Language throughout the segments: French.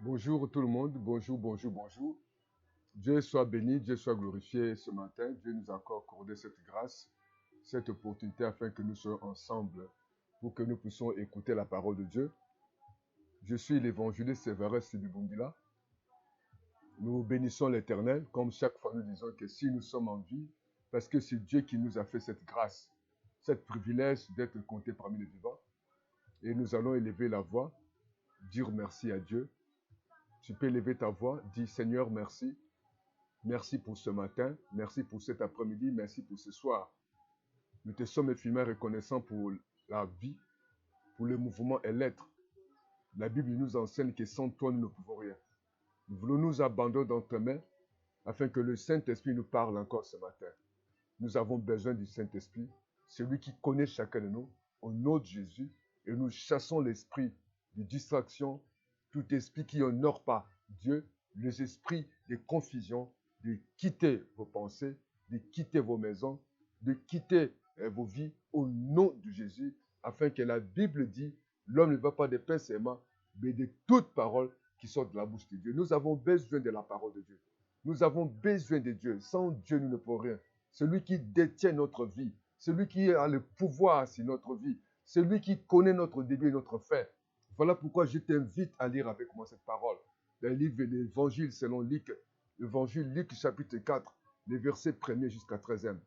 Bonjour tout le monde, bonjour, bonjour, bonjour. Dieu soit béni, Dieu soit glorifié ce matin. Dieu nous a encore accordé cette grâce, cette opportunité afin que nous soyons ensemble pour que nous puissions écouter la parole de Dieu. Je suis l'évangéliste Séverin Sibibungila. Nous bénissons l'Éternel, comme chaque fois nous disons que si nous sommes en vie, parce que c'est Dieu qui nous a fait cette grâce, cette privilège d'être comptés parmi les vivants. Et nous allons élever la voix, dire merci à Dieu. Tu peux élever ta voix, dis Seigneur, merci. Merci pour ce matin, merci pour cet après-midi, merci pour ce soir. Nous te sommes infiniment reconnaissants pour la vie, pour le mouvement et l'être. La Bible nous enseigne que sans toi, nous ne pouvons rien. Nous voulons nous abandonner dans tes mains afin que le Saint-Esprit nous parle encore ce matin. Nous avons besoin du Saint-Esprit, celui qui connaît chacun de nous, au nom de Jésus, et nous chassons l'esprit de distraction, tout esprit qui n'honore pas Dieu, les esprits de confusion, de quitter vos pensées, de quitter vos maisons, de quitter vos vies au nom de Jésus, afin que la Bible dit, l'homme ne va pas de pain seulement, mais de toute parole qui sort de la bouche de Dieu. Nous avons besoin de la parole de Dieu. Nous avons besoin de Dieu. Sans Dieu, nous ne pouvons rien. Celui qui détient notre vie, celui qui a le pouvoir sur notre vie, celui qui connaît notre début et notre fin. Voilà pourquoi je t'invite à lire avec moi cette parole. Le livre de l'Évangile selon Luc, l'Évangile Luc chapitre 4, les versets 1er jusqu'à 13e.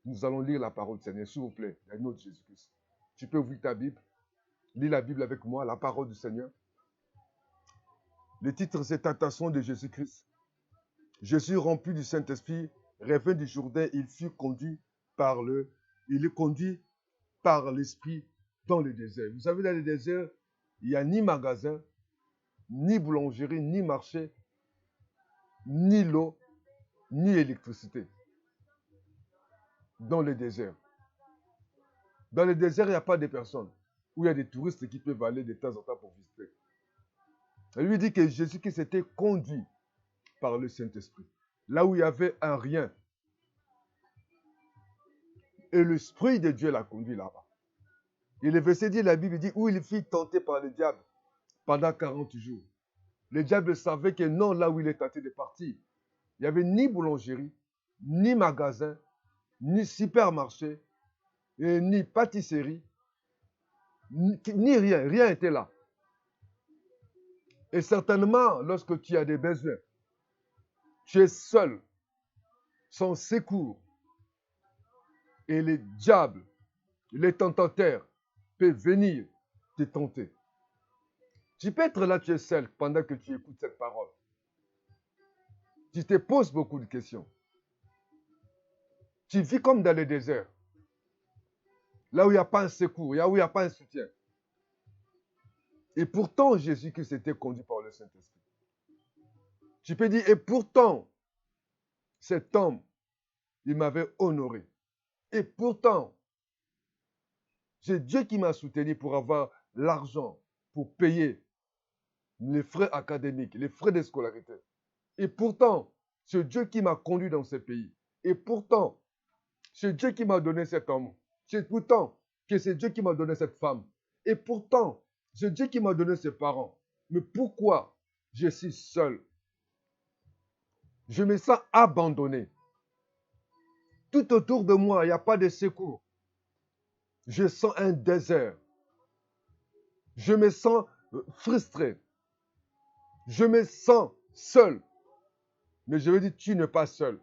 Nous allons lire la parole du Seigneur, s'il vous plaît, dans le nom de Jésus-Christ. Tu peux ouvrir ta Bible, lis la Bible avec moi, la parole du Seigneur. Le titre, c'est Tentation de Jésus-Christ. Jésus, rempli du Saint-Esprit, revint du Jourdain, il est conduit par l'Esprit dans le désert. Vous savez, dans le désert, il n'y a ni magasin, ni boulangerie, ni marché, ni l'eau, ni électricité. Dans le désert. Dans le désert, il n'y a pas de personnes. Où il y a des touristes qui peuvent aller de temps en temps pour visiter. Il lui dit que Jésus-Christ était conduit par le Saint-Esprit. Là où il y avait un rien. Et l'Esprit de Dieu l'a conduit là-bas. Et le verset dit, la Bible dit, où il fut tenté par le diable pendant 40 jours. Le diable savait que non, là où il est tenté de partir, il n'y avait ni boulangerie, ni magasin, ni supermarché, ni pâtisserie, ni rien. Rien n'était là. Et certainement, lorsque tu as des besoins, tu es seul, sans secours. Et le diable, les tentateurs, peuvent venir te tenter. Tu peux être là, tu es seul, pendant que tu écoutes cette parole. Tu te poses beaucoup de questions. Tu vis comme dans le désert. Là où il n'y a pas un secours, là où il n'y a pas un soutien. Et pourtant, Jésus-Christ était conduit par le Saint-Esprit. Tu peux dire, et pourtant, cet homme, il m'avait honoré. Et pourtant, c'est Dieu qui m'a soutenu pour avoir l'argent, pour payer les frais académiques, les frais de scolarité. Et pourtant, c'est Dieu qui m'a conduit dans ce pays. Et pourtant, c'est Dieu qui m'a donné cet homme. C'est pourtant que c'est Dieu qui m'a donné cette femme. Et pourtant, c'est Dieu qui m'a donné ses parents. Mais pourquoi je suis seul? Je me sens abandonné. Tout autour de moi, il n'y a pas de secours. Je sens un désert. Je me sens frustré. Je me sens seul. Mais je veux dire, tu n'es pas seul.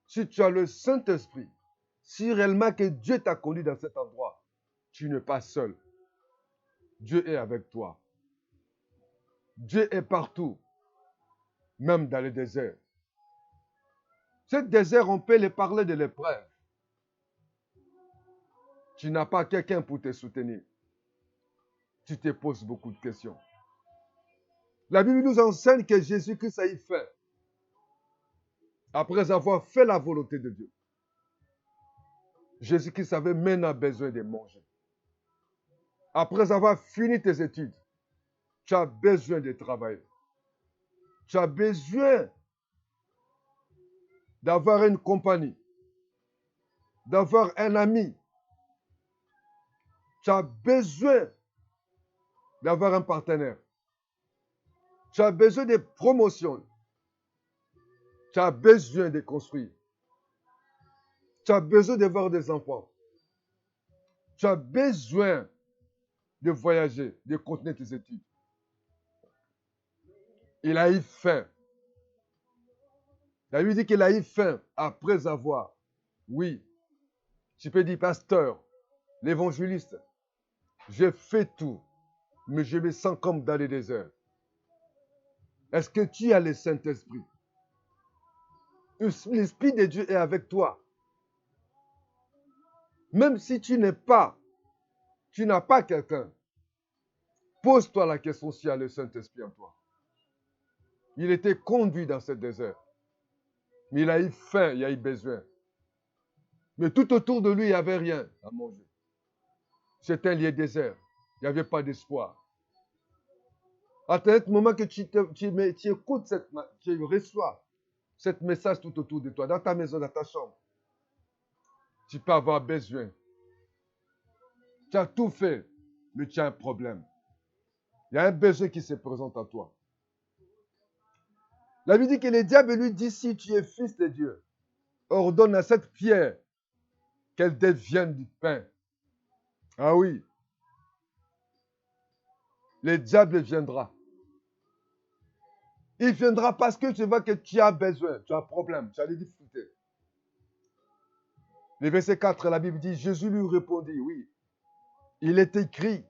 Si tu as le Saint-Esprit, si réellement que Dieu t'a conduit dans cet endroit, tu n'es pas seul. Dieu est avec toi. Dieu est partout, même dans le désert. Ce désert, on peut le parler de l'épreuve. Tu n'as pas quelqu'un pour te soutenir. Tu te poses beaucoup de questions. La Bible nous enseigne que Jésus-Christ a eu faim. Après avoir fait la volonté de Dieu. Jésus-Christ avait maintenant besoin de manger. Après avoir fini tes études, tu as besoin de travailler. Tu as besoin d'avoir une compagnie, d'avoir un ami. Tu as besoin d'avoir un partenaire. Tu as besoin de promotion. Tu as besoin de construire. Tu as besoin de voir des enfants. Tu as besoin de voyager, de continuer tes études. Il a eu faim. La Bible dit qu'il a eu faim après avoir. Oui, tu peux dire, pasteur, l'évangéliste, j'ai fait tout, mais je me sens comme dans le désert. Est-ce que tu as le Saint-Esprit? L'Esprit de Dieu est avec toi. Même si tu n'as pas quelqu'un, pose-toi la question s'il y a le Saint-Esprit en toi. Il était conduit dans ce désert. Mais il a eu faim, il a eu besoin. Mais tout autour de lui, il n'y avait rien à manger. C'était un lieu désert. Il n'y avait pas d'espoir. À tel moment que tu écoutes, tu reçois ce message tout autour de toi, dans ta maison, dans ta chambre, tu peux avoir besoin. Tu as tout fait, mais tu as un problème. Il y a un besoin qui se présente à toi. La Bible dit que le diable lui dit, si tu es fils de Dieu, ordonne à cette pierre qu'elle devienne du pain. Ah oui. Le diable viendra. Il viendra parce que tu vois que tu as besoin, tu as un problème, tu as des difficultés. Le verset 4, la Bible dit, Jésus lui répondit, oui, il est écrit,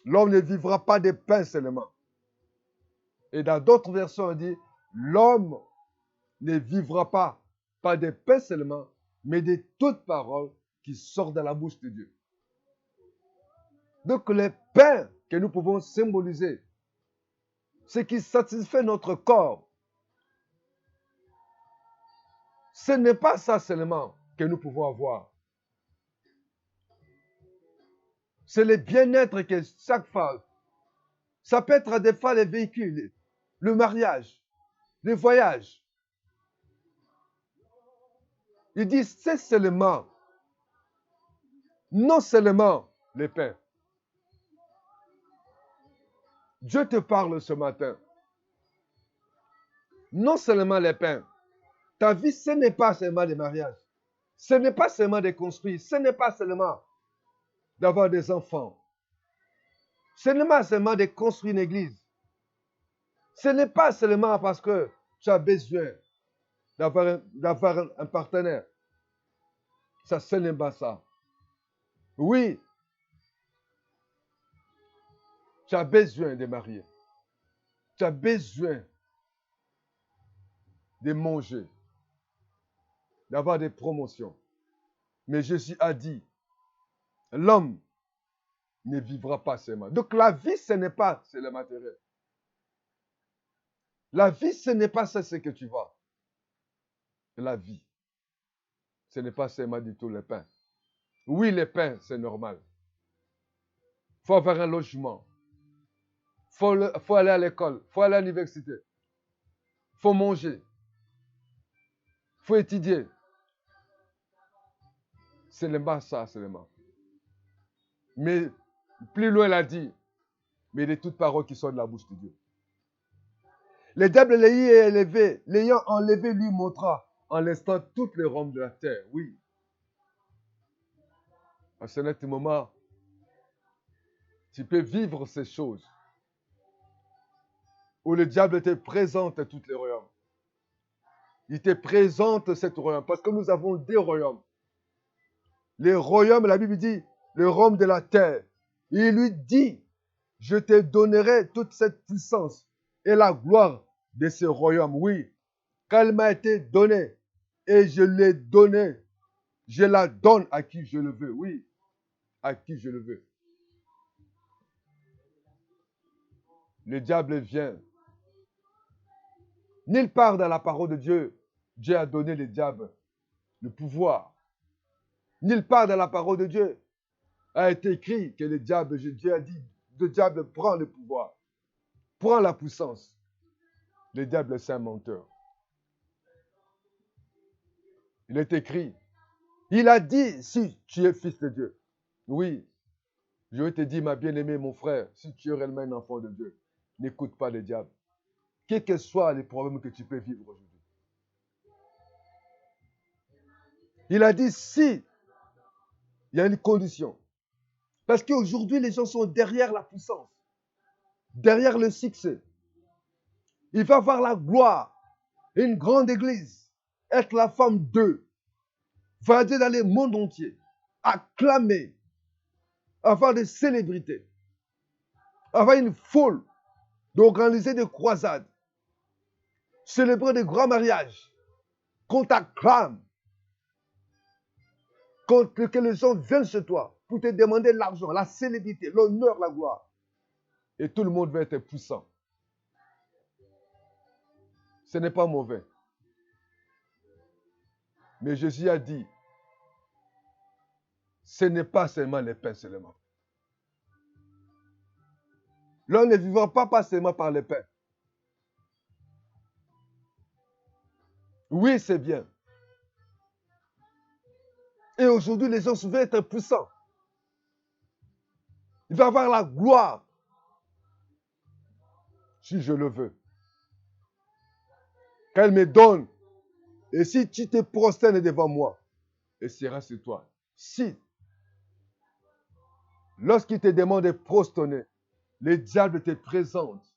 l'homme ne vivra pas de pain seulement. Et dans d'autres versions, on dit, l'homme ne vivra pas de pain seulement, mais de toute parole qui sort de la bouche de Dieu. Donc le pain que nous pouvons symboliser, ce qui satisfait notre corps, ce n'est pas ça seulement que nous pouvons avoir. C'est le bien-être que chaque femme. Ça peut être des fois les véhicules, le mariage, le voyage. Il dit, c'est seulement, non seulement les pains. Dieu te parle ce matin. Non seulement les pains. Ta vie, ce n'est pas seulement les mariages. Ce n'est pas seulement de construire. Ce n'est pas seulement d'avoir des enfants. Ce n'est pas seulement de construire une église. Ce n'est pas seulement parce que tu as besoin d'avoir un partenaire. Ça, ce n'est pas ça. Oui, tu as besoin de marier. Tu as besoin de manger, d'avoir des promotions. Mais Jésus a dit, l'homme ne vivra pas seulement. Donc la vie, ce n'est pas c'est le matériel. La vie, ce n'est pas ça, ce que tu vois. La vie, ce n'est pas seulement du tout le pain. Oui, le pain, c'est normal. Il faut avoir un logement. Il faut aller à l'école. Il faut aller à l'université. Il faut manger. Il faut étudier. Ce n'est pas ça seulement. Mais plus loin, il a dit, mais de toutes paroles qui sont de la bouche de Dieu. Le diable l'ayant enlevé, lui montra en l'instant toutes les rompes de la terre. Oui. À ce moment, tu peux vivre ces choses où le diable te présente tous les royaumes. Il te présente cet royaume parce que nous avons des royaumes. Les royaumes, la Bible dit, le royaume de la terre. Il lui dit, je te donnerai toute cette puissance et la gloire de ce royaume. Oui, car elle m'a été donnée et je l'ai donnée. Je la donne à qui je le veux. Oui, à qui je le veux. Le diable vient. Nulle part dans la parole de Dieu, Dieu a donné le diable le pouvoir. Nulle part dans la parole de Dieu a été écrit que le diable, Dieu a dit, le diable prend le pouvoir, prend la puissance. Le diable, c'est un menteur. Il est écrit. Il a dit, si tu es fils de Dieu. Oui, je vais te dire, ma bien-aimée, mon frère, si tu es réellement un enfant de Dieu, n'écoute pas le diable. quels que soient les problèmes que tu peux vivre aujourd'hui. Il a dit si, il y a une condition. Parce qu'aujourd'hui, les gens sont derrière la puissance, derrière le succès. Il va avoir la gloire, une grande église, être la femme d'eux, va aller dans le monde entier, acclamer, avoir des célébrités, avoir une foule, d'organiser des croisades, célébrer des grands mariages, qu'on t'acclame, que les gens viennent chez toi pour te demander l'argent, la célébrité, l'honneur, la gloire. Et tout le monde va être puissant. Ce n'est pas mauvais. Mais Jésus a dit, ce n'est pas seulement les pains seulement. L'homme ne vivra pas seulement par les pains. Oui, c'est bien. Et aujourd'hui, les gens veulent être puissants. Il va avoir la gloire. Si je le veux. Qu'elle me donne. Et si tu te prosternes devant moi, et sera sur toi. Si, lorsqu'il te demande de prosterner, le diable te présente.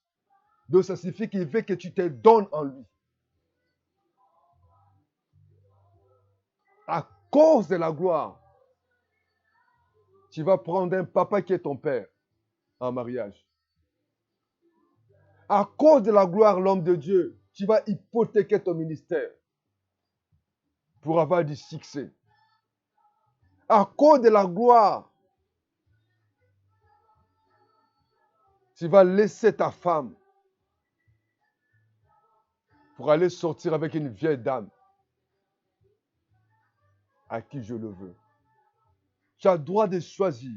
Donc ça signifie qu'il veut que tu te donnes en lui. À cause de la gloire, tu vas prendre un papa qui est ton père en mariage. À cause de la gloire, l'homme de Dieu, tu vas hypothéquer ton ministère pour avoir du succès. À cause de la gloire, tu vas laisser ta femme pour aller sortir avec une vieille dame à qui je le veux. Tu as le droit de choisir.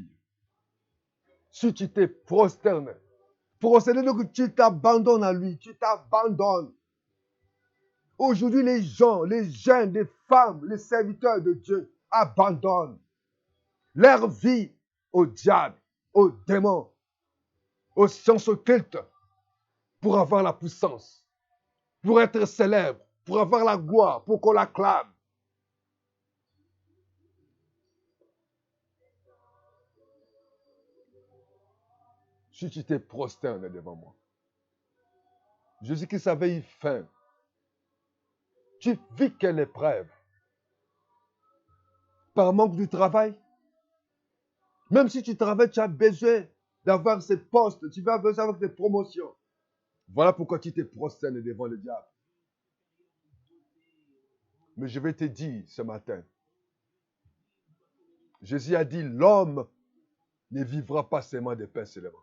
Si tu te prosternes, donc tu t'abandonnes à lui, tu t'abandonnes. Aujourd'hui, les gens, les jeunes, les femmes, les serviteurs de Dieu abandonnent leur vie au diable, aux démons, aux sciences occultes pour avoir la puissance, pour être célèbre, pour avoir la gloire, pour qu'on l'acclame. Si tu te prosternes devant moi, Jésus-Christ avait eu faim. Tu vis quelle épreuve? Par manque du travail? Même si tu travailles, tu as besoin d'avoir ces postes, tu vas besoin d'avoir des promotions. Voilà pourquoi tu te prosternes devant le diable. Mais je vais te dire ce matin, Jésus a dit, l'homme ne vivra pas seulement de pain seulement.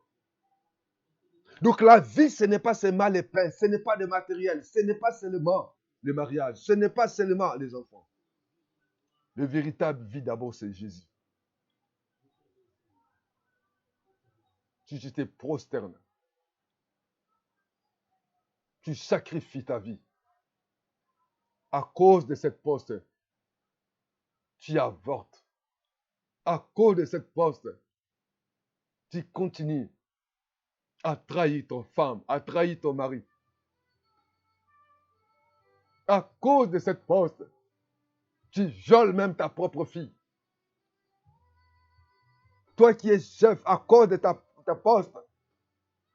Donc la vie, ce n'est pas seulement les pains, ce n'est pas le matériel, ce n'est pas seulement le mariage, ce n'est pas seulement les enfants. Le véritable vie d'abord, c'est Jésus. Si tu te prosternes, tu sacrifies ta vie. À cause de cette poste, tu avortes. À cause de cette poste, tu continues à trahir ton femme, à trahir ton mari. À cause de cette poste, tu violes même ta propre fille. Toi qui es chef, à cause de ta poste,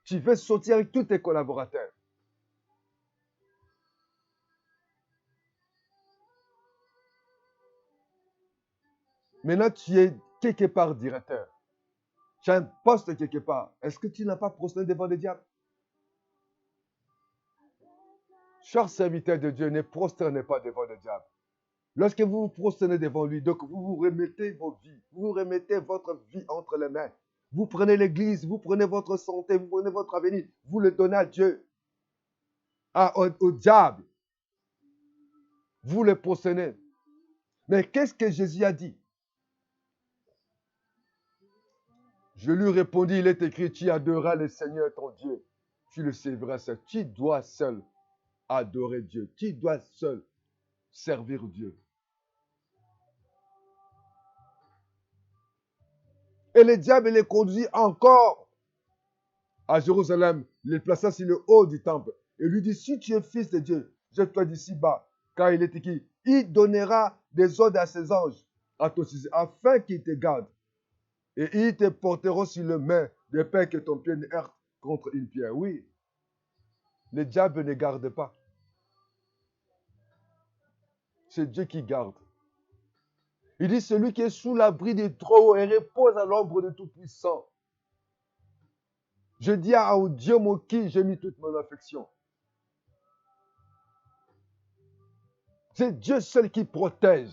tu veux sortir avec tous tes collaborateurs. Maintenant, tu es quelque part directeur. Tu as un poste quelque part. Est-ce que tu n'as pas prosterné devant le diable? Chers serviteurs de Dieu, ne prosternez pas devant le diable. Lorsque vous vous prosternez devant lui, donc vous vous remettez vos vies, vous remettez votre vie entre les mains. Vous prenez l'église, vous prenez votre santé, vous prenez votre avenir, vous le donnez à Dieu, au diable. Vous le prosternez. Mais qu'est-ce que Jésus a dit? Je lui répondis, il est écrit, tu adoreras le Seigneur ton Dieu. Tu le serviras seul. Tu dois seul adorer Dieu. Tu dois seul servir Dieu. Et le diable les conduit encore à Jérusalem, les plaça sur le haut du temple. et lui dit, si tu es fils de Dieu, jette-toi d'ici bas, car il est écrit, il donnera des ordres à ses anges, à ton sujet, afin qu'ils te gardent. Et ils te porteront sur le main, de peur que ton pied ne heurte contre une pierre. Oui, le diable ne garde pas. C'est Dieu qui garde. Il dit, celui qui est sous l'abri du Trop-Haut et repose à l'ombre de Tout-Puissant. Je dis à Dieu mon qui j'ai mis toute mon affection. C'est Dieu seul qui protège.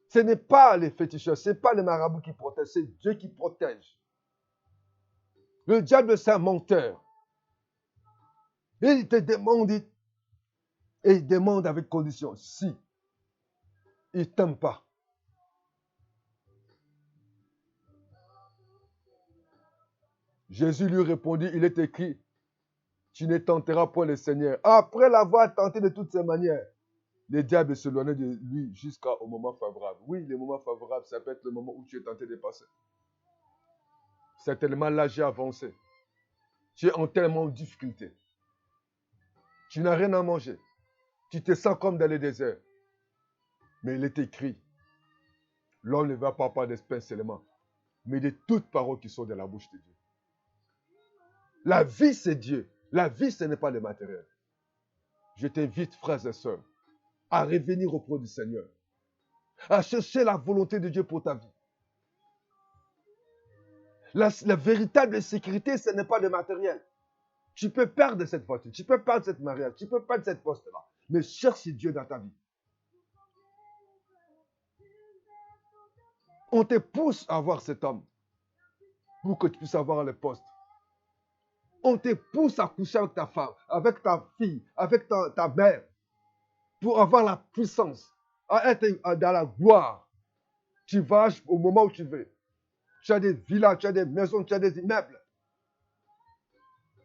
Ce n'est pas les féticheurs, ce n'est pas les marabouts qui protègent, c'est Dieu qui protège. Le diable, c'est un menteur. Il te demande, et il demande avec condition, si il ne t'aime pas. Jésus lui répondit, il est écrit, tu ne tenteras point le Seigneur. Après l'avoir tenté de toutes ses manières, le diable s'éloignait de lui jusqu'au moment favorable. Oui, le moment favorable, ça peut être le moment où tu es tenté de passer. Certainement, là, j'ai avancé. Tu es en tellement de difficulté. Tu n'as rien à manger. Tu te sens comme dans le désert. Mais il est écrit, l'homme ne va pas par des pains seulement, mais de toutes paroles qui sont de la bouche de Dieu. La vie, c'est Dieu. La vie, ce n'est pas le matériel. Je t'invite, frères et sœurs, à revenir auprès du Seigneur, à chercher la volonté de Dieu pour ta vie. La véritable sécurité, ce n'est pas le matériel. Tu peux perdre cette voiture, tu peux perdre cette mariage, tu peux perdre cette poste-là, mais cherche Dieu dans ta vie. On te pousse à avoir cet homme pour que tu puisses avoir le poste. On te pousse à coucher avec ta femme, avec ta fille, avec ta mère, pour avoir la puissance, à être dans la gloire. Tu vas au moment où tu veux. Tu as des villas, tu as des maisons, tu as des immeubles.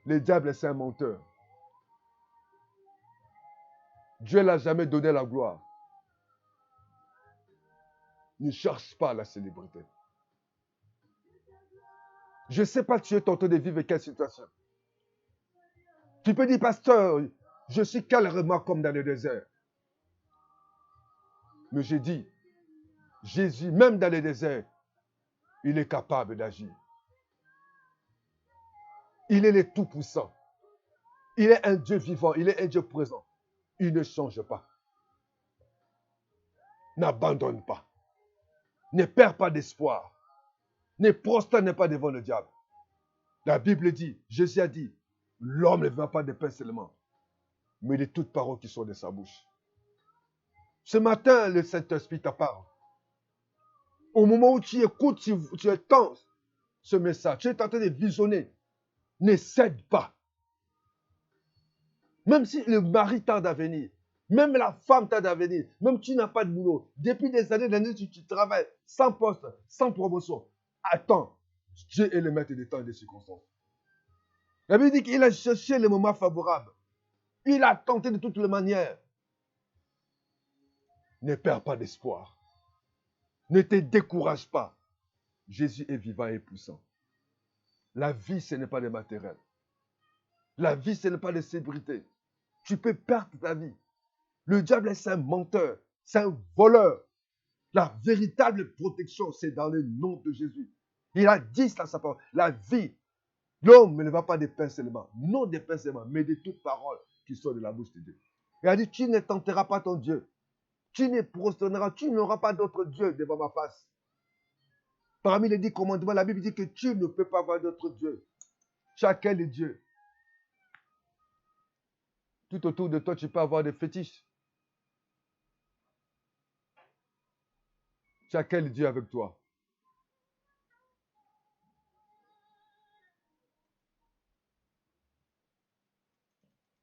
Le diable, c'est un menteur. Dieu ne l'a jamais donné la gloire. Ne cherche pas la célébrité. Je ne sais pas tu es tenté de vivre quelle situation. Tu peux dire, pasteur, je suis calmement comme dans le désert. Mais j'ai dit, Jésus, même dans le désert, il est capable d'agir. Il est le Tout-Puissant. Il est un Dieu vivant, il est un Dieu présent. Il ne change pas. N'abandonne pas. Ne perds pas d'espoir. Ne prosterne pas devant le diable. La Bible dit, Jésus a dit, l'homme ne va pas de pain seulement, mais de toutes paroles qui sont de sa bouche. Ce matin, le Saint-Esprit te parle. Au moment où tu écoutes, tu entends ce message, tu es en train de visionner. Ne cède pas. Même si le mari tarde à venir, même la femme tarde à venir, même tu n'as pas de boulot, depuis des années, tu travailles sans poste, sans promotion. Attends, Dieu est le maître des temps et des circonstances. La Bible dit qu'il a cherché le moment favorable. Il a tenté de toutes les manières. Ne perds pas d'espoir. Ne te décourage pas. Jésus est vivant et puissant. La vie, ce n'est pas le matériel. La vie, ce n'est pas les célébrités. Tu peux perdre ta vie. Le diable, c'est un menteur, c'est un voleur. La véritable protection, c'est dans le nom de Jésus. Il a dit ça, sa parole. La vie, l'homme ne va pas de pain seulement, non de pain seulement, mais de toutes paroles qui sont de la bouche de Dieu. Il a dit, tu ne tenteras pas ton Dieu. Tu ne prosterneras, tu n'auras pas d'autre Dieu devant ma face. Parmi les 10 commandements, la Bible dit que tu ne peux pas avoir d'autre Dieu. Chacun est Dieu. Tout autour de toi, tu peux avoir des fétiches. Chacun est Dieu avec toi.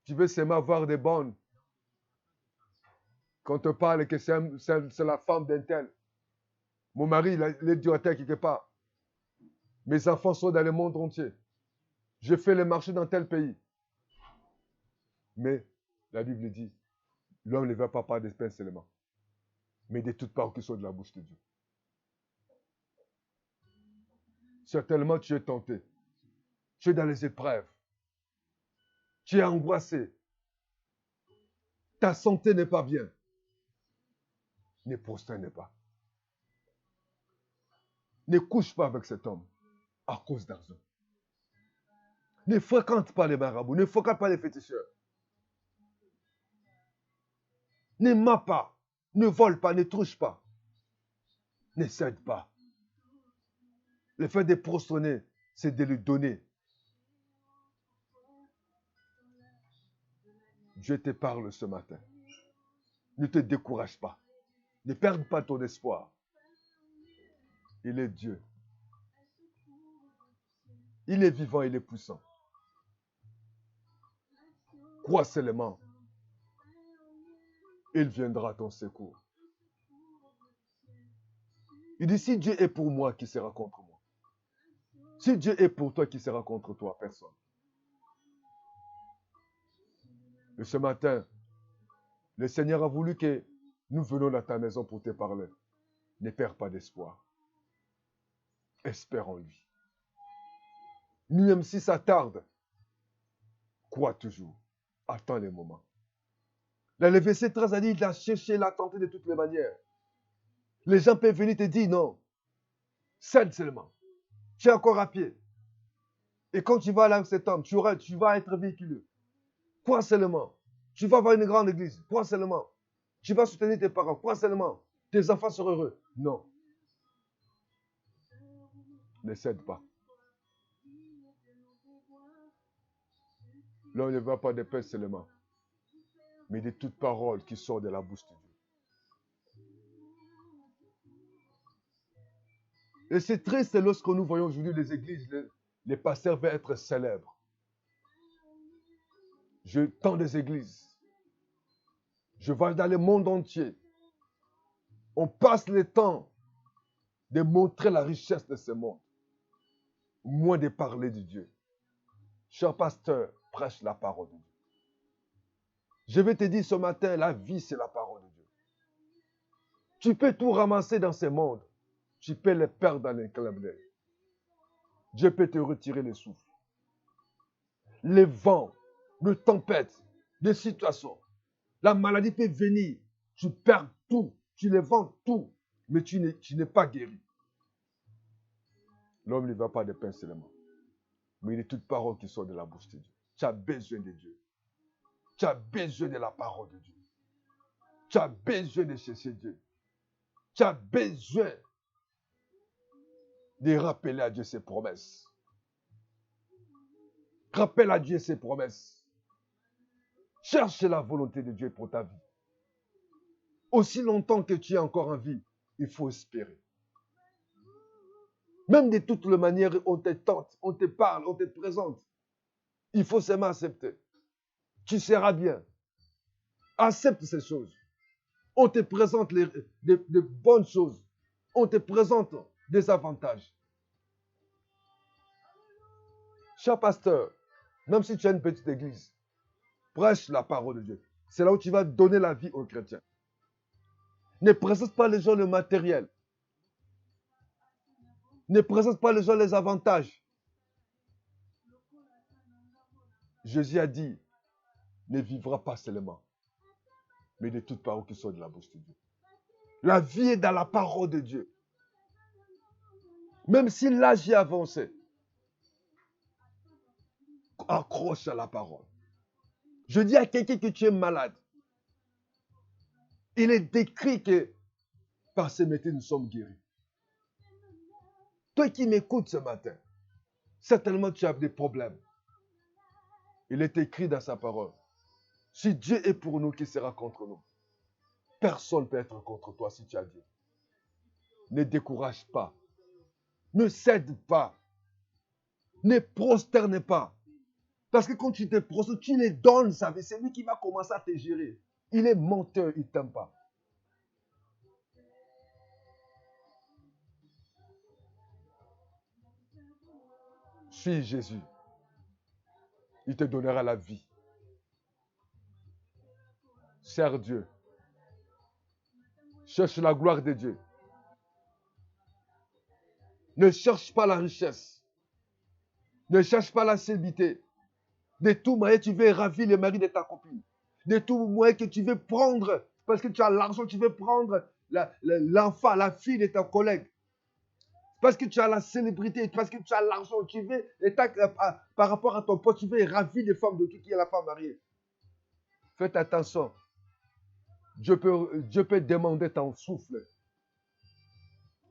Tu veux seulement avoir des bonnes. Quand on te parle que c'est la femme d'un tel. Mon mari, il est directeur quelque part. Mes enfants sont dans le monde entier. Je fais le marché dans tel pays. Mais la Bible dit, l'homme ne va pas par des pains seulement, mais de toutes paroles qui sont de la bouche de Dieu. Certainement, tu es tenté. Tu es dans les épreuves. Tu es angoissé. Ta santé n'est pas bien. Ne prosterne pas. Ne couche pas avec cet homme à cause d'argent. Ne fréquente pas les marabouts. Ne fréquente pas les féticheurs. Ne ment pas. Ne vole pas. Ne touche pas. Ne cède pas. Le fait de prosterner, c'est de lui donner. Dieu te parle ce matin. Ne te décourage pas. Ne perds pas ton espoir. Il est Dieu. Il est vivant, il est puissant. Crois seulement. Il viendra à ton secours. Il dit, si Dieu est pour moi, qui sera contre moi? Si Dieu est pour toi, qui sera contre toi? Personne. Et ce matin, le Seigneur a voulu que nous venions dans ta maison pour te parler. Ne perds pas d'espoir. Espère en lui. Même si ça tarde, crois toujours. Attends les moments. Dans le verset 13, a dit, il a cherché, il a tenté de toutes les manières. Les gens peuvent venir te dire non. Cède seulement. Tu es encore à pied. Et quand tu vas là avec cet homme, tu vas être véhiculeux. Crois seulement. Tu vas avoir une grande église. Crois seulement. Tu vas soutenir tes parents. Crois seulement. Tes enfants seront heureux. Non. Ne cède pas. L'homme ne va pas de pain seulement, mais de toute parole qui sort de la bouche de Dieu. Et c'est triste lorsque nous voyons aujourd'hui les églises, les pasteurs veulent être célèbres. Je tends des églises. Je vais dans le monde entier. On passe le temps de montrer la richesse de ce monde, moins de parler de Dieu. Cher pasteur, prêche la parole de Dieu. Je vais te dire ce matin, la vie, c'est la parole de Dieu. Tu peux tout ramasser dans ce monde. Tu peux les perdre dans un clin d'œil. Dieu peut te retirer le souffle. Les vents, les tempêtes, les situations. La maladie peut venir. Tu perds tout. Tu les vends tout. Mais tu n'es pas guéri. L'homme ne va pas de pain seulement, mais de toute parole qui sort de la bouche de Dieu. Tu as besoin de Dieu. Tu as besoin de la parole de Dieu. Tu as besoin de chercher Dieu. Tu as besoin de rappeler à Dieu ses promesses. Rappelle à Dieu ses promesses. Cherche la volonté de Dieu pour ta vie. Aussi longtemps que tu es encore en vie, il faut espérer. Même de toutes les manières, on te tente, on te parle, on te présente. Il faut seulement accepter. Tu seras bien. Accepte ces choses. On te présente de bonnes choses. On te présente des avantages. Cher pasteur, même si tu as une petite église, prêche la parole de Dieu. C'est là où tu vas donner la vie aux chrétiens. Ne présente pas les gens le matériel. Ne présente pas les gens les avantages. Jésus a dit, ne vivra pas seulement, mais de toute parole qui sort de la bouche de Dieu. La vie est dans la parole de Dieu. Même si l'âge est avancé, accroche à la parole. Je dis à quelqu'un que tu es malade. Il est décrit que par ces métiers, nous sommes guéris. Toi qui m'écoutes ce matin, certainement tu as des problèmes. Il est écrit dans sa parole. Si Dieu est pour nous, qui sera contre nous? Personne ne peut être contre toi si tu as Dieu. Ne décourage pas. Ne cède pas. Ne prosterne pas. Parce que quand tu te prosternes, tu les donnes sa vie. C'est lui qui va commencer à te gérer. Il est menteur, il ne t'aime pas. Suis Jésus. Il te donnera la vie. Sers Dieu. Cherche la gloire de Dieu. Ne cherche pas la richesse. Ne cherche pas la célébrité. De tout moyen, tu veux ravir le mari de ta copine. De tout moyen que tu veux prendre, parce que tu as l'argent, tu veux prendre l'enfant, la fille de ton collègue. Parce que tu as la célébrité, parce que tu as l'argent, tu veux, par rapport à ton poste, tu veux ravir les femmes de qui est la femme mariée. Faites attention. Dieu peut demander ton souffle.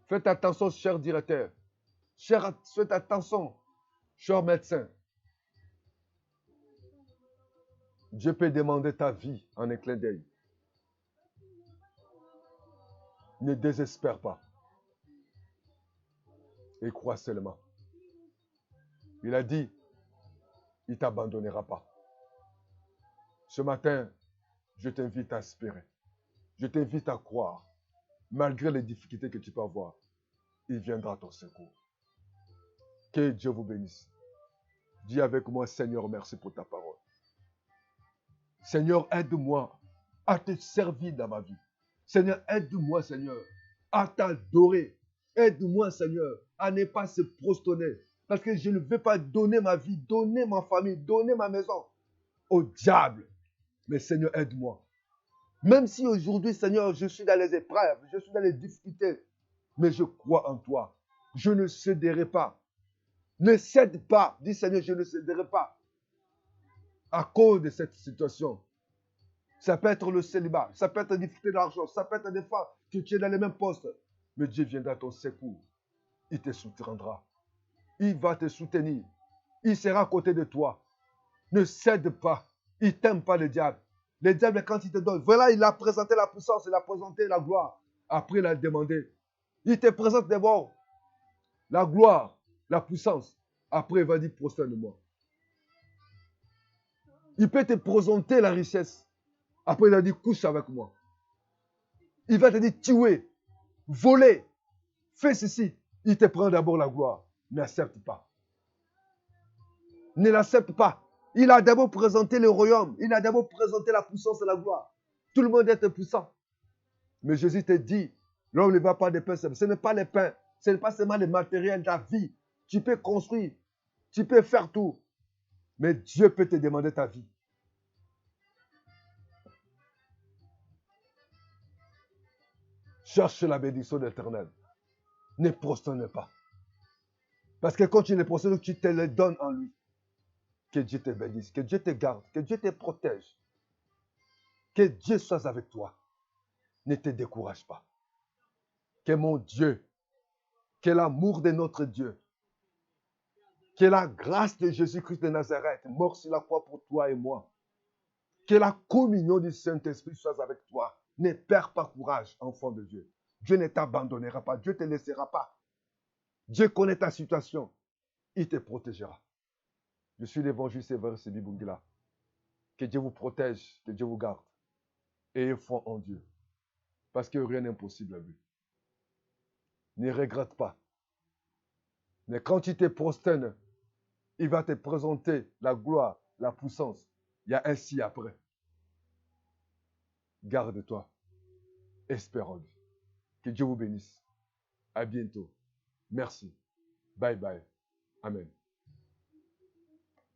Faites attention, cher directeur. Faites attention, cher médecin. Dieu peut demander ta vie en un clin d'œil. Ne désespère pas. Et crois seulement. Il a dit, il ne t'abandonnera pas. Ce matin, je t'invite à espérer. Je t'invite à croire. Malgré les difficultés que tu peux avoir, il viendra à ton secours. Que Dieu vous bénisse. Dis avec moi, Seigneur, merci pour ta parole. Seigneur, aide-moi à te servir dans ma vie. Seigneur, aide-moi, Seigneur, à t'adorer. Aide-moi, Seigneur, à ne pas se prosterner. Parce que je ne veux pas donner ma vie, donner ma famille, donner ma maison au diable. Mais Seigneur, aide-moi. Même si aujourd'hui, Seigneur, je suis dans les épreuves, je suis dans les difficultés, mais je crois en toi. Je ne céderai pas. Ne cède pas. Dis Seigneur, je ne céderai pas. À cause de cette situation. Ça peut être le célibat, ça peut être une difficulté d'argent, ça peut être des fois que tu es dans les mêmes postes. Mais Dieu viendra à ton secours. Il te soutiendra. Il va te soutenir. Il sera à côté de toi. Ne cède pas. Il ne t'aime pas, le diable. Le diable, quand il te donne, voilà, il a présenté la puissance, il a présenté la gloire. Après, il a demandé. Il te présente d'abord la gloire, la puissance. Après, il va dire, prosterne-moi. Il peut te présenter la richesse. Après, il a dit, couche avec moi. Il va te dire, tuer, voler, fais ceci. Il te prend d'abord la gloire. N'accepte pas. Ne l'accepte pas. Il a d'abord présenté le royaume. Il a d'abord présenté la puissance et la gloire. Tout le monde est puissant. Mais Jésus te dit, l'homme ne va pas de pain. Ce n'est pas les pains. Ce n'est pas seulement le matériel de la vie. Tu peux construire. Tu peux faire tout. Mais Dieu peut te demander ta vie. Cherche la bénédiction de l'Éternel. Ne prosterne pas. Parce que quand tu ne prosternes, tu te le donnes en lui. Que Dieu te bénisse, que Dieu te garde, que Dieu te protège. Que Dieu soit avec toi. Ne te décourage pas. Que mon Dieu, que l'amour de notre Dieu, que la grâce de Jésus-Christ de Nazareth, mort sur la croix pour toi et moi, que la communion du Saint-Esprit soit avec toi. Ne perds pas courage, enfant de Dieu. Dieu ne t'abandonnera pas, Dieu ne te laissera pas. Dieu connaît ta situation, il te protégera. Je suis l'évangile Sévère Sébi Bungila. Que Dieu vous protège, que Dieu vous garde. Ayez foi en Dieu. Parce que rien n'est impossible à lui. Ne regrette pas. Mais quand tu te prosternes, il va te présenter la gloire, la puissance. Il y a un si après. Garde-toi. Espère en lui. Que Dieu vous bénisse. À bientôt. Merci. Bye bye. Amen.